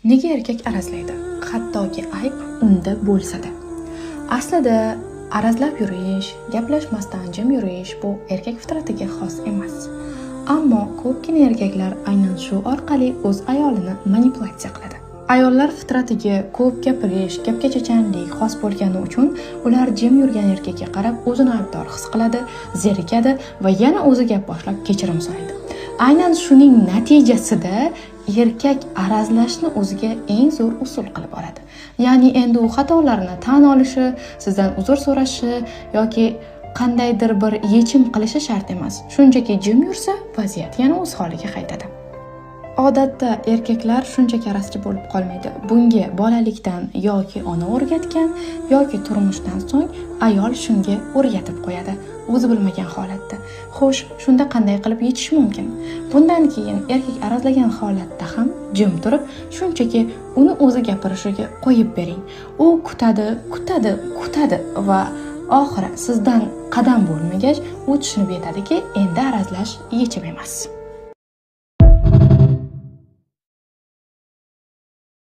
Nega erkak arazlaydi? Hattoki ayb unda bo'lsa-da. Aslida arazlab yurish, gaplashmasdan jim yurish bu erkak fitratiga xos emas. Ammo ko'pgina erkaklar aynan shu orqali o'z ayolini manipulyatsiya qiladi. Ayollar fitratiga ko'p gapirish, gapga chechanlik xos bo'lgani uchun ular jim yurgan erkakka qarab o'zini aybdor his qiladi, zerikadi va yana o'zi gap boshlab kechirim so'raydi. Aynan shuning natijasida erkak arazlashni o'ziga eng zo'r usul qilib oladi. Ya'ni endi u xatolarini tan olishi, sizdan uzr so'rashi yoki qandaydir bir yechim qilishi shart emas. Shunchaki jim yursa, vaziyat yana o'z holiga qaytadi. Odatda erkaklar shunchaki arazchi bo'lib qolmaydi. Bunga bolalikdan yoki ona o'rgatgan yoki turmushdan so'ng ayol shunga o'rgatib qo'yadi, o'zi bilmagan holatda. Xo'sh, shunda qanday qilib yechish mumkin? Bundan keyin erkak arazlagan holatda ham jim turib, shunchaki uni o'zi gapirishiga qo'yib bering. U kutadi va oxiri sizdan qadam bo'lmagach, u tushunib yetadiki, endi arazlash yechim emas.